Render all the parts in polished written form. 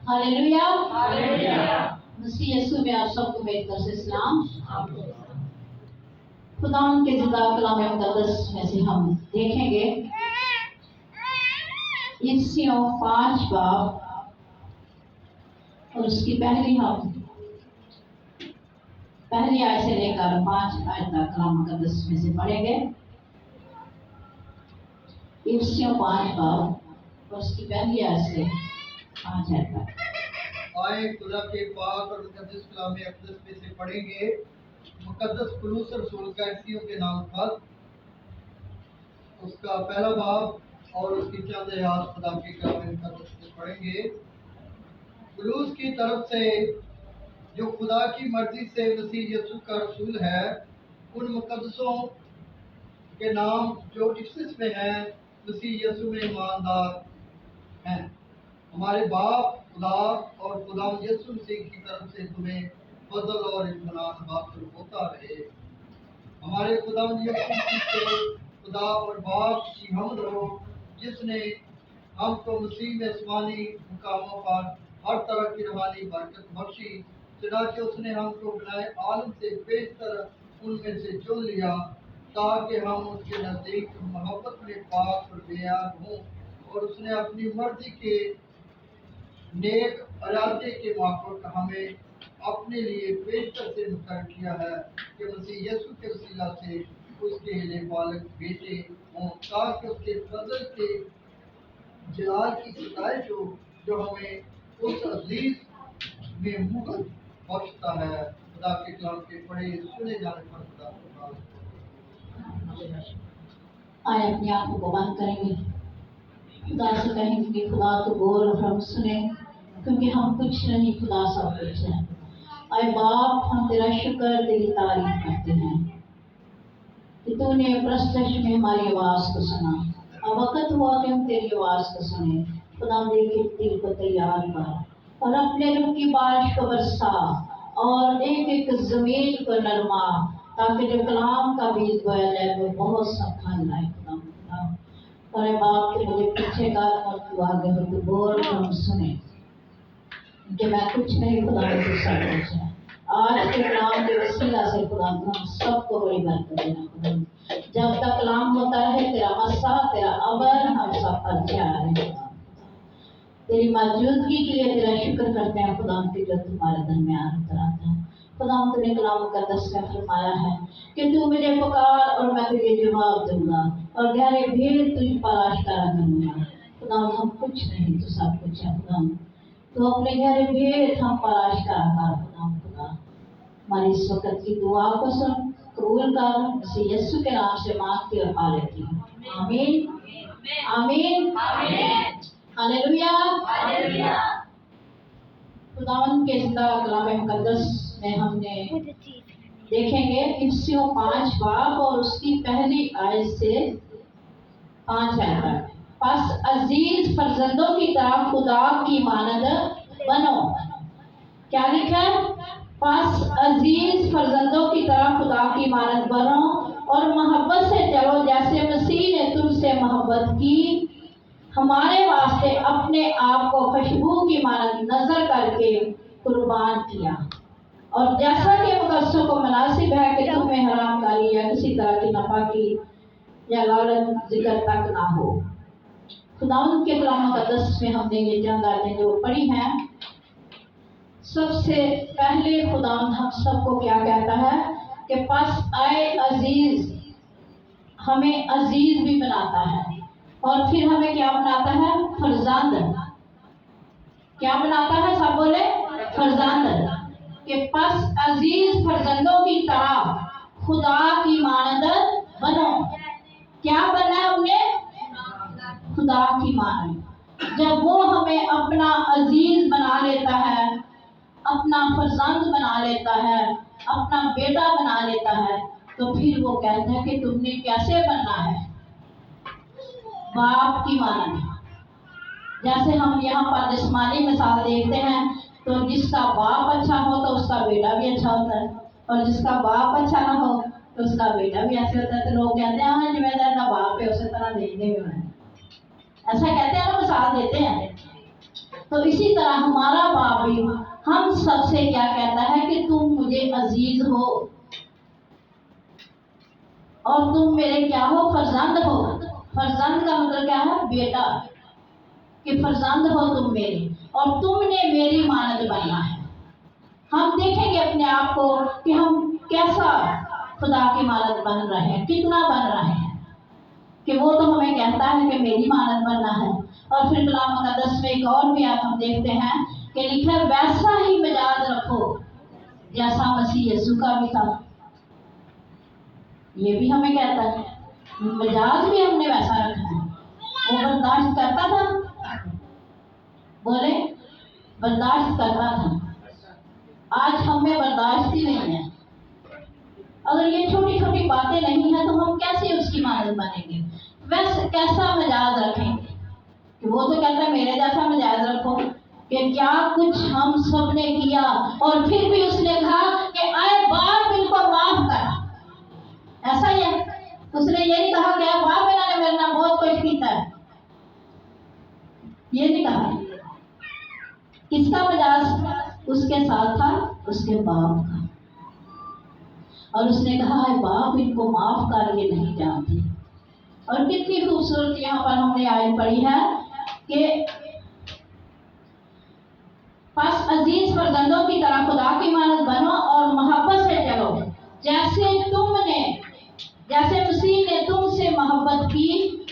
Hallelujah मसीह यीशु में आप सबको मेरी तरफ से सलाम। खुदा के जिंदा कलाम मुकद्दस में से हम देखेंगे इफ्सियों 5 बाब और उसकी पहली आयत से लेकर 5 आयत तक कलाम मुकद्दस में से पढ़ेंगे। इफ्सियों 5 बाब और उसकी पहली आयत से 5 आयत तक। आए खुदा के पाक और मुकद्दस कलाम अक़दस में से पढ़ेंगे। मुकद्दस पौलुस रसूल का इफ्सियों के नाम पर उसका पहला बाब और उसकी चंद आयत खुदा के कलाम मुकद्दस में पढ़ेंगे। पौलुस की तरफ से जो खुदा की मर्जी से मसीह यीशु का रसूल है, उन मुकद्दसों के नाम जो इफ्सस में हैं, मसीह यीशु में ईमानदार हैं। हमारे बाप खुदा और खुदा यीशु मसीह की तरफ से तुम्हें फजल और इत्मीनान हासिल होता रहे। हमारे खुदा यीशु मसीह के खुदा और बाप की हमद हो, जिसने हमको मसीह में आसमानी मुकामों पर हर तरह की रूहानी बरकत बख्शी, चुनांचे उसने हमको बनाए आलम से बेहतर उनमें से चुन लिया, ताकि हम उसके नज़दीक मोहब्बत में पाक और बेयाब हों, और उसने अपनी मर्जी के नेक इरादे के मुताबिक हमें अपने लिए बेहतर से मुकर किया है कि मसीह यीशु के वसीला से उसके लिए बालक बेटे हों, ताकि उसके फजल के जलाल की सताइश हो जो हमें उस अजीज में मुहर बख्शता है। खुदा के कलाम के पढ़े सुने जाने पर खुदा आए अपने आप को बंद करेंगे, खुदा से कहेंगे कि खुदा तो बोल और हम सुने, क्योंकि हम कुछ नहीं, खुदा सब कुछ है। आए बाप, हम तेरा शुक्र तेरी तारीफ करते हैं कि तूने प्रस्तश में हमारी आवाज़ को सुना। अब वक्त हुआ कि हम तेरी आवाज़ को सुने। खुदा देखे दिल को तैयार कर और अपने रूह की बारिश को बरसा और एक एक ज़मीन को नरमा, ताकि जो कलाम का बीज बोया जाए वो बहुत सा फल लाए। खुदा और बाप के मुझे पीछे कर और तू आगे हो, तू बोल हम सुने कि मैं कुछ नहीं, खुदा तू सब कुछ है। आज के कलाम के वसीला से खुदा हम सबको बड़ी बरकत देना। खुदा जब तक कलाम होता रहे, तेरा मसा तेरा अबर हम सब पर क्या रहे। तेरी मौजूदगी के लिए तेरा शुक्र करते हैं खुदा की जो तुम्हारे दरमियान उतराता है। खुदा तूने कलाम मुकद्दस में फरमाया है कि तू मुझे पुकार और मैं तुझे जवाब दूंगा और गहरे भेद तुझ पर आश्कारा करूंगा। खुदा हम कुछ नहीं, तू सब कुछ है। खुदा तो अपने गहरे भेद हम पर आश्कारा कर। खुदा हमारी इस वक्त की दुआ को सुन, कबूल कर, मसीह यीशु के नाम से मांगती और पा लेती हूँ। आमीन आमीन हालेलुया। खुदावंद के जिंदा कलाम मुकद्दस में हमने देखेंगे इफ्सियों 5 बाब और उसकी पहली आयत से 5 आयत तक। बस अजीज फर्जंदों की तरह खुदा की मानद बनो। क्या लिखा है? बस अजीज फर्जंदों की तरह खुदा की मानद बनो और मोहब्बत से चलो, जैसे मसीह ने तुमसे मोहब्बत की, हमारे वास्ते अपने आप को खुशबू की मानद नजर करके कुर्बान किया, और जैसा कि मुकद्दसों को मुनासिब है कि तुम्हें हरामकारी या किसी तरह की नापाकी या लालच जिक्र तक ना हो। खुदावंद के कलाम मुकद्दस में हमने ये चंद आयतें जो पढ़ी हैं, सबसे पहले खुदावंद हम सबको क्या कहता है कि पास आए अजीज, हमें अजीज भी बनाता है, और फिर हमें क्या बनाता है? फरजंद। क्या बनाता है? सब बोले फरजंद। के पास अजीज फरजंदों की तरह खुदा की मानद बनो। क्या बनना है हमने? खुदा की मानद। जब वो हमें अपना अजीज बना लेता है, अपना फरजंद बना लेता है, अपना बेटा बना लेता है, तो फिर वो कहता है कि तुमने कैसे बनना है? बाप की मानद। जैसे हम यहाँ पर जिस्मानी मिसाल देखते हैं, तो जिसका बाप अच्छा हो तो उसका बेटा भी अच्छा होता है, और जिसका बाप अच्छा ना हो तो उसका बेटा भी ऐसे होता है। तो लोग कहते हैं हाँ जिम्मेदार का बाप है, उसी तरह देखने में है, ऐसा कहते हैं ना, मिसाल देते हैं। तो इसी तरह हमारा बाप भी हम सबसे क्या कहता है कि तुम मुझे अजीज हो और तुम मेरे क्या हो, फर्जंद हो। फर्जंद का मतलब क्या है, बेटा, कि फर्जंद हो तुम मेरे और तुमने मेरी मानद बनना है। हम देखेंगे अपने आप को कि हम कैसा खुदा की मानद बन रहे हैं, कितना बन रहे हैं, कि वो तो हमें कहता है कि मेरी मानद बनना है। और फिर कलाम मुक़द्दस में एक और भी आप हम देखते हैं कि लिखा है वैसा ही मिजाज रखो जैसा मसीह यीशु का भी था। ये भी हमें कहता है, मिजाज भी हमने वैसा रखना है। वो बर्दाश्त करता था, बोले बर्दाश्त करता था। आज हमें बर्दाश्त ही नहीं है। अगर ये छोटी छोटी बातें नहीं है तो हम कैसे उसकी मानद बनेंगे, वैसे कैसा मिजाज रखेंगे। कि वो तो कहता है मेरे जैसा मिजाज रखो, कि क्या कुछ हम सब ने किया और फिर भी उसने कहा कि आए बाप इनको माफ कर। ऐसा ही है, उसने ये नहीं कहा कि आए बाप इन्होंने मेरे नाम बहुत कुछ किया है, ये नहीं कहा। किसका मिजाज उसके साथ था, उसके बाप का। और उसने कहा है बाप इनको माफ कर, ये नहीं जानते। और कितनी खूबसूरत यहाँ पर हमने आयत पढ़ी है कि बस अजीज फर्जंदों की तरह खुदा की मानद बनो और मोहब्बत से चलो जैसे मसीह ने तुमसे मोहब्बत की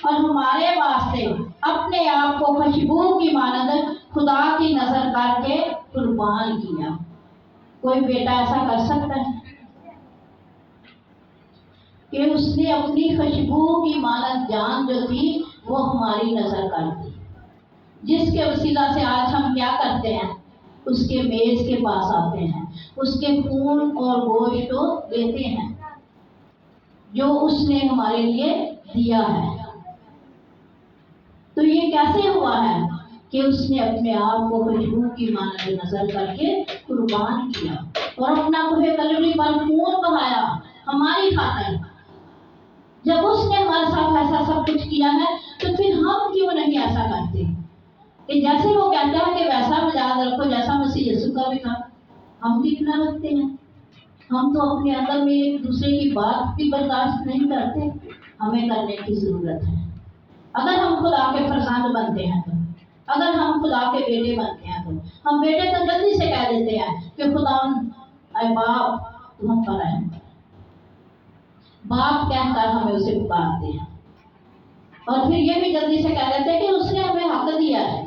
और हमारे वास्ते अपने आप को खुशबू की मानद खुदा की नजर करके कुर्बान किया। कोई बेटा ऐसा कर सकता है कि उसने अपनी खुशबू की मानद जान जो थी वो हमारी नजर कर दी, जिसके वसीला से आज हम क्या करते हैं, उसके मेज के पास आते हैं, उसके खून और गोश्त को लेते हैं जो उसने हमारे लिए दिया है। तो ये कैसे हुआ है कि उसने अपने आप को खुशबू की मानद नजर करके कुर्बान किया और अपना खुदे कलवरी पर खून बहाया हमारी खातिर। जब उसने हमारे साथ ऐसा सब कुछ किया है तो फिर हम क्यों नहीं ऐसा करते कि जैसे वो कहता है कि वैसा मिजाज रखो जैसा मसीह यीशु का भी था। हम कितना रखते हैं? हम तो अपने अंदर में एक दूसरे की बात भी बर्दाश्त नहीं करते। हमें करने की जरूरत है। अगर हम खुदा के फरजांद बनते हैं तो, अगर हम खुदा के बेटे बनते हैं तो हम बेटे तो जल्दी से कह देते हैं कि खुदा अरे बाप तू हम पर रहम कर। बाप कहकर हमें उसे पुकारते हैं और फिर ये भी जल्दी से कह देते हैं कि उसने हमें हक दिया है।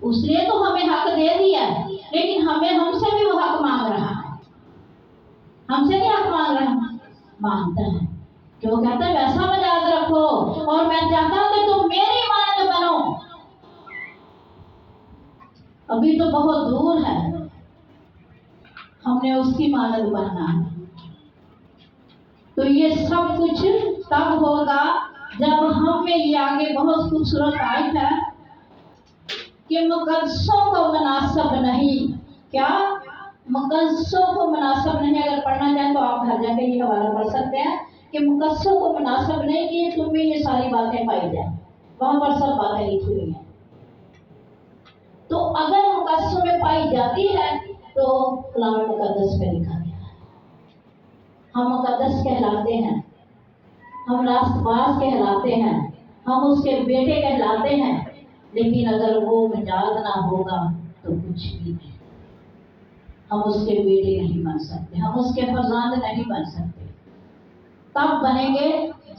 उसने तो हमें हक दे दिया है लेकिन हमें हमसे भी वो हक मांग रहा है। हमसे नहीं हक मांग रहा, मांगता है कि वो कहता है वैसा मिजाज रखो और मैं चाहता हूं कि तुम मेरी मानद बनो। अभी तो बहुत दूर है, हमने उसकी मानद बनना है। तो ये सब कुछ तब होगा जब हम में ये आगे बहुत खूबसूरत आयत है कि मुकद्दसों को मुनासिब नहीं, क्या मुकद्दसों को मुनासिब नहीं। अगर पढ़ना चाहें तो आप घर जाके ये हवाला पढ़ सकते हैं कि मुकद्दसों को मुनासिब नहीं कि तुम में ये सारी बातें पाई जाए। वहां पर सब बातें लिखी हुई हैं। तो अगर मुकद्दसों में पाई जाती है तो कलाम मुकद्दस में लिखा गया है। हम मुकद्दस कहलाते हैं, हम रास्तबाज कहलाते हैं, हम उसके बेटे कहलाते हैं। लेकिन अगर वो मिजाज ना होगा तो कुछ भी नहीं, हम उसके बेटे नहीं बन सकते, हम उसके फरजांद नहीं बन सकते। तब बनेंगे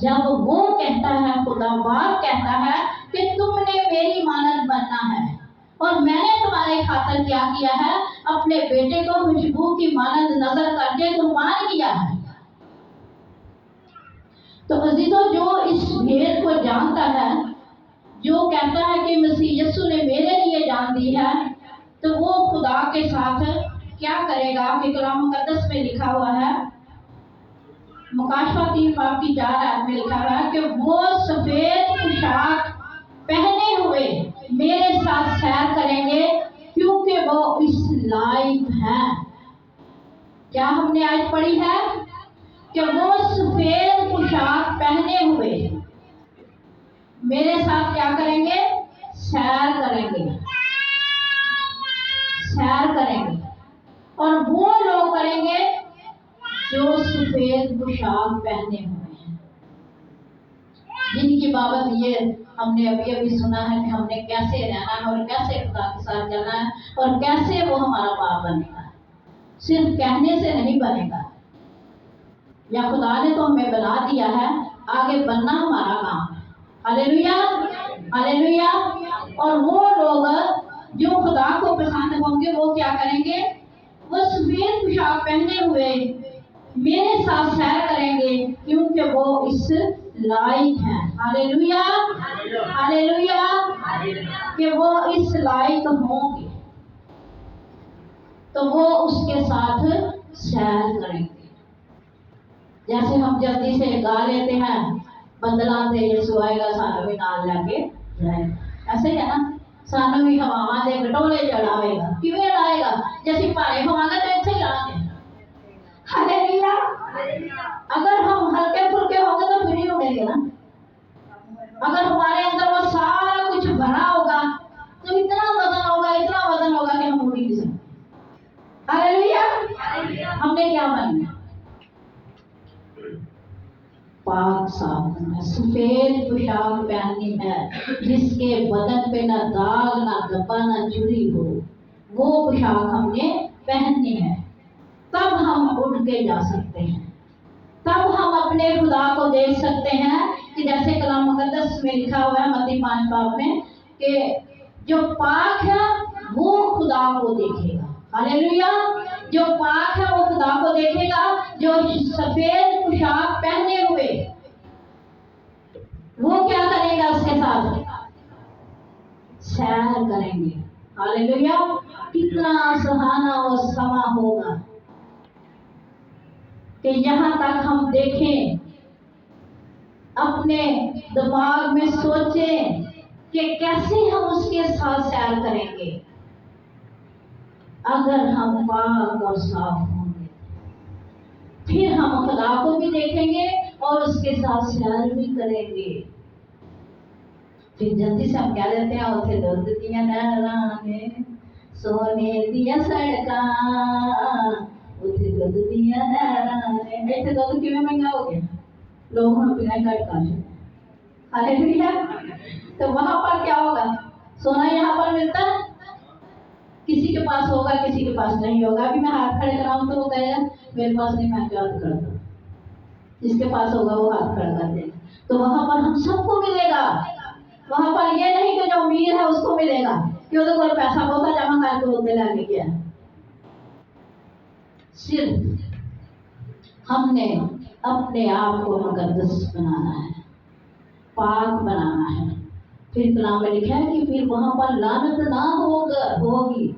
जब वो कहता है, खुदा बाप कहता है कि तुमने मेरी मानद बनना है और मैंने तुम्हारे खातिर क्या किया है, अपने बेटे को खुशबू की मानद नजर करके कुर्बान किया है। तो अजीजों, जो इस भेद को जानता है, जो कहता है कि मसीह यीशु ने मेरे लिए जान दी है, तो वो खुदा के साथ क्या करेगा कि कलाम मुकद्दस में लिखा हुआ है, मुकाशवा 3:4 में लिखा हुआ है कि वो सफेद पोशाक पहने हुए मेरे साथ सैर करेंगे क्योंकि वो इस लायक है। क्या हमने आज पढ़ी है कि वो सफेद पोशाक पहने हुए मेरे साथ क्या करेंगे, सैर करेंगे। सैर करेंगे। और वो लोग करेंगे जो सफेद पोशाक पहने हुए हैं, जिनकी बाबत ये हमने अभी अभी सुना है कि हमने कैसे रहना है और कैसे खुदा के साथ चलना है और कैसे वो हमारा बाप बनेगा। सिर्फ कहने से नहीं बनेगा, या खुदा ने तो हमें बना दिया है, आगे बनना हमारा काम है। Hallelujah, hallelujah. और वो लोग जो खुदा को पसंद होंगे वो क्या करेंगे? वो सफेद पोशाक पहने हुए मेरे साथ सैर करेंगे, क्योंकि वो इस लायक हैं। हालेलुया, हालेलुया, कि वो इस लायक होंगे, तो वो उसके साथ सैर करेंगे। जैसे हम जल्दी से गा लेते हैं, बदला से यीशु आएगा सानू भी नाल लैके जाएगा, ऐसे ही है ना। सानू भी हवावां दे घटोले चढ़ावेगा, किवें उड़ाएगा? जैसे भारे होवांगे तो इत्थे ही आके। हालेलुया। अगर हम हल्के फुल्के होंगे तो फिर ही उड़ेंगे ना। अगर हमारे अंदर वो सारा कुछ भरा होगा तो इतना वजन होगा, इतना वजन होगा कि हम उड़ ही नहीं सकते। हालेलुया। हमने क्या बनना? पाक साफ, सफेद पोशाक पहननी है, जिसके बदन पे ना दाग, ना धब्बा, ना चुरी हो। वो पोशाक हमने पहननी है, तब हम उठ के जा सकते हैं, तब हम अपने खुदा को देख सकते हैं। कि जैसे कलाम मुकद्दस में लिखा हुआ है मत्ती 5 बाब में कि जो पाक है वो खुदा को देखेगा। हालेलुया। जो पाक है वो खुदा को देखेगा। जो सफेद पोशाक पहने हुए वो क्या करेगा? उसके साथ सैर करेंगे। हालेलुया। कितना सुहाना वो समा होगा कि यहाँ तक हम देखें, अपने दिमाग में सोचें कि कैसे हम उसके साथ सैर करेंगे। अगर हम पाक और साफ होंगे, फिर हम खुदा को भी देखेंगे और उसके साथ सैर भी करेंगे। फिर जल्दी से हम क्या देते हैं? उसे दुध दिया नहरां ने, सोने दिया सड़कां, उसे दुध दिया नहरां ने। ऐसे दुध किवें महंगा हो गया, लोग हम बिना कट का। हालेलुया। तो वहां पर क्या होगा? सोना यहाँ पर मिलता है, किसी के पास होगा, किसी के पास नहीं होगा। अभी मैं हाथ खड़े कराऊं तो वो कहेगा मेरे पास नहीं, मैं क्या कर दूं। जिसके पास होगा वो हाथ खड़ा कर देगा। तो वहां पर हम सबको मिलेगा। वहां पर ये नहीं कि जो अमीर है उसको मिलेगा, क्यों? तो कोई पैसा बहुत जमा करके होते लाके गया। सिर्फ हमने अपने आप को मुकद्दस बनाना है, पाक बनाना है। फिर कलाम में लिखा है कि फिर वहां पर लानत ना होगी,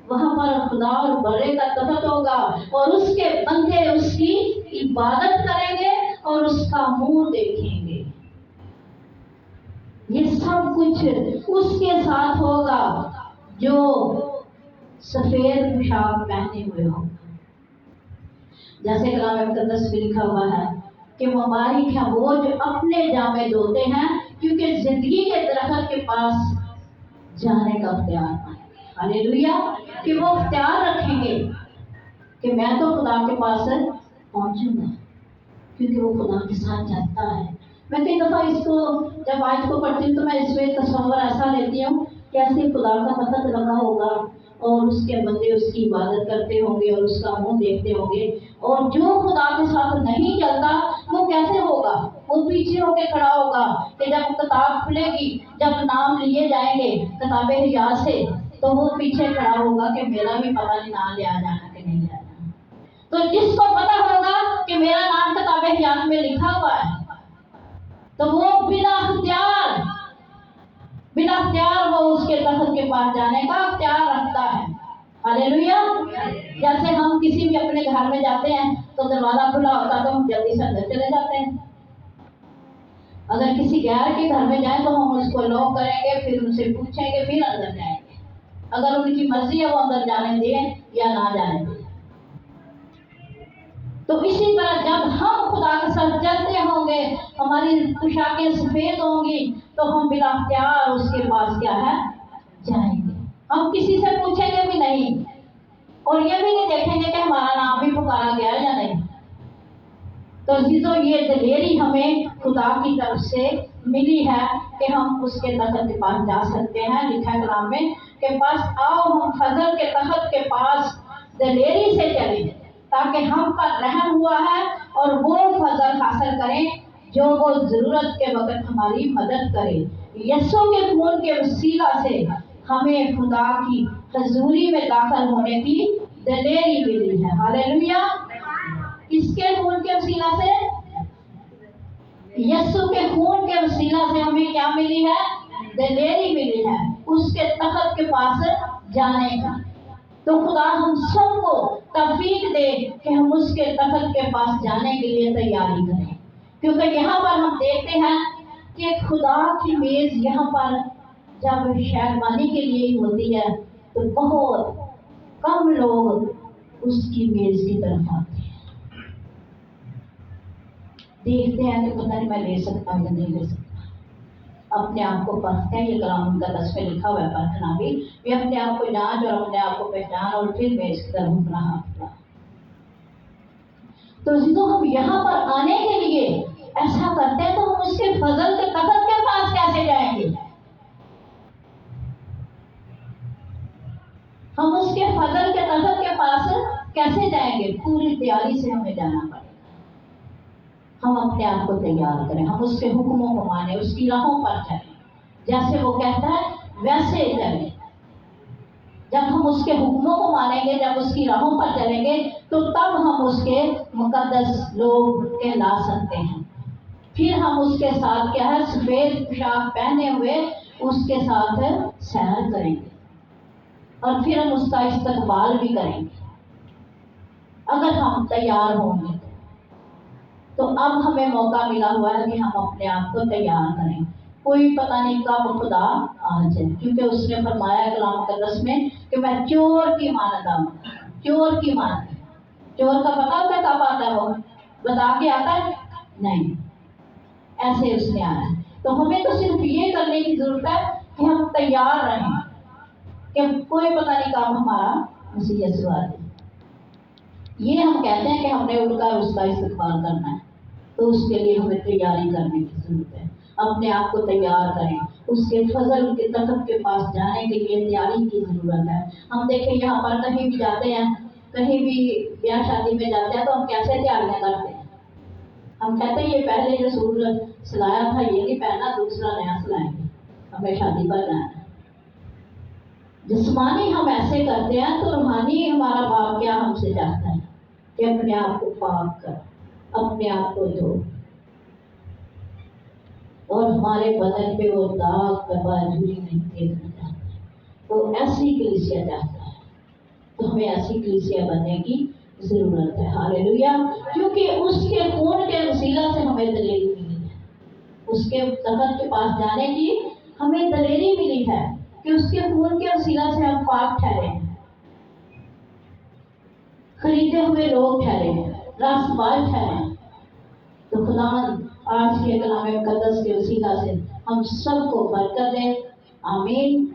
वहां पर खुदा और बड़े का तख्त होगा और उसके बंदे उसकी इबादत करेंगे और उसका मुंह देखेंगे। ये सब कुछ उसके साथ होगा जो सफेद पोशाक पहने हुए होगा। जैसे कलाम में मुकद्दस में लिखा हुआ है कि मुबारक है वो जो अपने जामे धोते हैं, क्योंकि जिंदगी के दरख्त के पास जाने का अख्तियार पाएंगे। हालेलुया। कि वो अख्तियार रखेंगे कि मैं तो खुदा के पास पहुंचूंगा, क्योंकि वो खुदा के साथ चलता है। मैं कई दफा इसको जब आज को पढ़ती हूँ तो मैं इसमें तस्वीर ऐसा लेती हूँ, कैसे खुदा का तख्त लगा होगा और उसके बंदे उसकी इबादत करते होंगे और उसका मुंह देखते होंगे। और जो खुदा के साथ नहीं चलता वो कैसे होगा? वो पीछे होके खड़ा होगा कि जब किताब खुलेगी, जब नाम लिए जाएंगे किताबे हिया से, तो वो पीछे खड़ा होगा कि मेरा भी पता नहीं नाम लिया जाना कि नहीं लिया जाना। तो जिसको पता होगा कि मेरा नाम किताबे हिया में लिखा हुआ है, तो वो बिना अख्तियार वो उसके तख्त के पास जाने का अख्तियार रखता है। हालेलुया। जैसे हम किसी भी अपने घर में जाते हैं तो दरवाजा खुला होता है तो हम जल्दी से अंदर चले जाते हैं। अगर किसी गैर के घर में जाए तो हम उसको लॉक करेंगे, फिर उनसे पूछेंगे, फिर अंदर जाएंगे। अगर उनकी मर्जी है वो अंदर जाने दें या ना जाने दें। तो इसी तरह जब हम खुदा के साथ चलते होंगे, हमारी पोशाकें सफेद होंगी, तो हम बिना अख्तियार उसके पास क्या है? जाएंगे। हम किसी से पूछेंगे भी नहीं, और ये भी नहीं देखेंगे कि हमारा नाम भी पुकारा गया या नहीं। तो अजीजों, ये दिलेरी हमें खुदा की तरफ से मिली है कि हम उसके तखत के पास जा सकते हैं। लिखा है कलाम में कि बस आओ हम फजल के तखत के पास दिलेरी से चलें, ताकि हम पर रहम हुआ है और वो फजल हासिल करें जो वो जरूरत के वक्त हमारी मदद करे। यीशु के खून के वसीला से हमें खुदा की हजूरी में दाखिल होने की दिलेरी मिली है। हालेलुया। किसके खून के वसीला से? यीशु के खून के वसीला से हमें क्या मिली है? दिलेरी मिली है उसके तखत के पास जाने का। तो खुदा हम सबको तौफीक दे कि हम उसके तखत के पास जाने के लिए तैयारी करें, क्योंकि यहाँ पर हम देखते हैं कि खुदा की मेज यहाँ पर जब शेरवानी के लिए होती है तो बहुत कम लोग उसकी मेज की तरफ आते हैं। देखते हैं कि पता नहीं मैं ले सकता हूँ या नहीं ले सकता। अपने आप को परखते हैं, ये कलाम उनका 10 में लिखा हुआ है, परखना भी अपने आप को जांच और अपने आप को पहचान और फिर मेज की तरफ अपना हाथ बढ़ाओ। तो जिसको हम यहाँ पर आने के लिए ऐसा करते हैं, तो हम उसके फजल के तखत के पास कैसे जाएंगे? हम उसके फजल के तखत के पास कैसे जाएंगे? पूरी तैयारी से हमें जाना पड़ेगा। हम अपने आप को तैयार करें, हम उसके हुक्मों को माने, उसकी राहों पर चलें, जैसे वो कहता है वैसे चलें। जब हम उसके हुक्मों को मानेंगे, जब उसकी राहों पर चलेंगे, तो तब हम उसके मुकद्दस लोग कहला सकते हैं। फिर हम उसके साथ क्या है, सफेद पोशाक पहने हुए उसके साथ सैर करेंगे और फिर हम उसका इस्तकबाल भी करेंगे अगर हम तैयार होंगे। तो अब हमें मौका मिला हुआ है कि हम अपने आप को तैयार करें। कोई पता नहीं कब खुदा आ जाए, क्योंकि उसने फरमाया कलाम मुकद्दस में कि मैं चोर की मानता हूँ। चोर की मानता, चोर का पता होता है कब आता है? वो बता के आता है? नहीं, ऐसे उसने आया। तो हमें तो सिर्फ ये करने की जरूरत है कि हम तैयार रहें कि कोई पता नहीं कब हमारा मसीह यीशु आ जाए। ये हम कहते हैं कि हमने उठकर उसका इस्तकबाल करना है, तो उसके लिए हमें तैयारी करने की जरूरत है। अपने आप को तैयार करें, उसके फजल के तखत के पास जाने के लिए तैयारी की जरूरत है। हम देखें यहाँ पर कहीं भी जाते हैं, कहीं भी ब्याह शादी में जाते हैं, तो हम कैसे तैयारियां करते हैं? हम कहते हैं ये पहले जो सूट सिलाया था ये नहीं पहना, दूसरा नया सिलाएंगे, हमें शादी पर जाना है। जिस्मानी हम ऐसे करते हैं, तो रूहानी हमारा बाप क्या हमसे चाहता है कि अपने आप को पाक कर, अपने आप को धो, और हमारे बदन पे वो दाग कबाजूरी नहीं देखना चाहता। वो ऐसी कलीसिया चाहता है, तो हमें ऐसी कलीसिया बनने की जरूरत है। हालेलुया। क्योंकि उसके खून के वसीला से हमें दलेरी मिली है, उसके तखत के पास जाने की हमें दलेरी मिली है कि उसके खून के वसीला से हम पाक ठहरे हैं, खरीदे हुए लोग ठहरे हैं, रास्तबाज ठहरे हैं। तो खुदा आज के कलाम मुकद्दस के वसीला से हम सबको बरकत दे। आमीन।